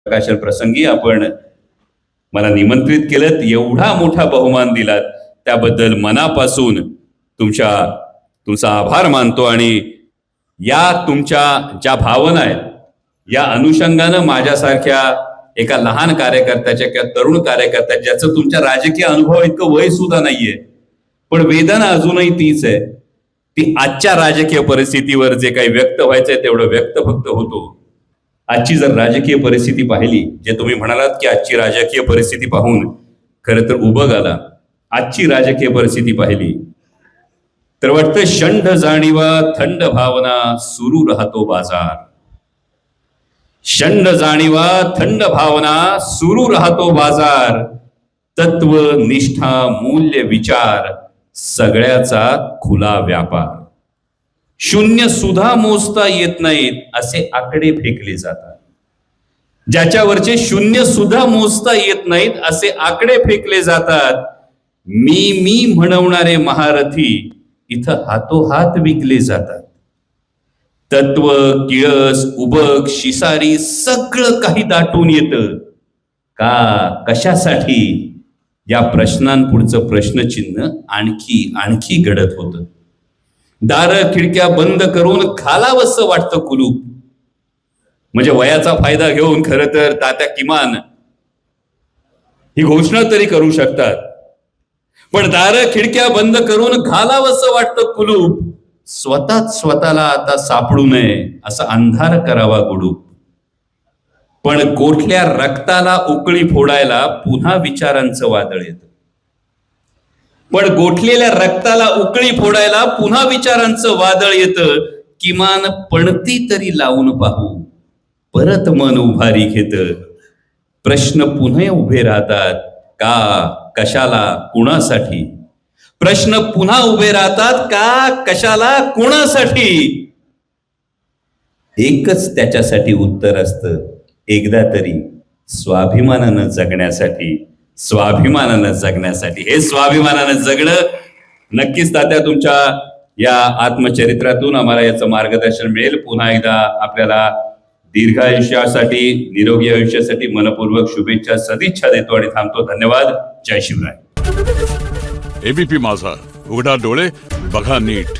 प्रकाशन प्रसंगी आपण मला निमंत्रित केलं, एवढा मोठा बहुमान दिलात त्याबद्दल मनापासून तुमचा आभार मानतो। आणि या तुमच्या ज्या भावना आहेत या अनुषंगानं माझ्यासारख्या एका लहान कार्यकर्त्याच्या किंवा तरुण कार्यकर्त्याच्या ज्याचं तुमच्या राजकीय अनुभव इतकं वय सुद्धा नाहीये पण वेदना अजूनही तीच आहे, ती आजच्या राजकीय परिस्थितीवर जे काही व्यक्त व्हायचंय तेवढं व्यक्त फक्त होतो। आजची जर राजकीय परिस्थिती पाहिली, जे तुम्ही म्हणालात की आजची राजकीय परिस्थिती पाहून खरं तर उभं आला, आजची राजकीय परिस्थिती पाहिली तर वाटतं शंढ जाणीवा थंड भावना सुरू राहतो बाजार। शंढ जाणीवा थंड भावना सुरू राहतो बाजार, तत्व निष्ठा मूल्य विचार सगळ्याचा खुला व्यापार। शून्य सुद्धा मोजता येत नाहीत असे आकडे फेकले जातात, ज्याच्यावरचे शून्य सुद्धा मोजता येत नाहीत असे आकडे फेकले जातात। मी म्हणवणारे महारथी इथं हातोहात विकले जातात। तत्व किळस उबक शिसारी सगळं काही दाटून येतं का, कशासाठी, या प्रश्नांपुढचं प्रश्नचिन्ह आणखी घडत होतं। दार खिडक्या बंद करून घालावंसं वाटतं कुलूप, म्हणजे वयाचा फायदा घेऊन खरं तर तात्या किमान ही घोषणा तरी करू शकतात, पण दार खिडक्या बंद करून घालावंसं वाटतं कुलूप। स्वतःला आता सापडू नये असा अंधार करावा गुडूप, पण गोठल्या रक्ताला उकळी फोडायला पुन्हा विचारांचं वादळ येतं। पण गोठलेल्या रक्ताला उकळी फोडायला पुन्हा विचारांचं वादळ येतं। किमान पणती तरी लावून पाहू, परत मन उभारी घेतं। प्रश्न पुन्हा उभे राहतात का, कशाला, कुणासाठी। प्रश्न पुन्हा उभे राहतात का, कशाला, कुणासाठी। एकच त्याच्यासाठी उत्तर असतं, एकदा तरी स्वाभिमानानं जगण्यासाठी, स्वाभिमानानं जगण्यासाठी। हे स्वाभिमानानं जगणं नक्कीच तात्या तुमच्या या आत्मचरित्रातून आम्हाला याचं मार्गदर्शन मिळेल। पुन्हा एकदा आपल्याला दीर्घायुष्यासाठी, निरोगी आयुष्यासाठी मनपूर्वक शुभेच्छा, सदिच्छा देतो आणि थांबतो। धन्यवाद। जय शिवराय। एबीपी माझा, उघडा डोळे बघा नीट।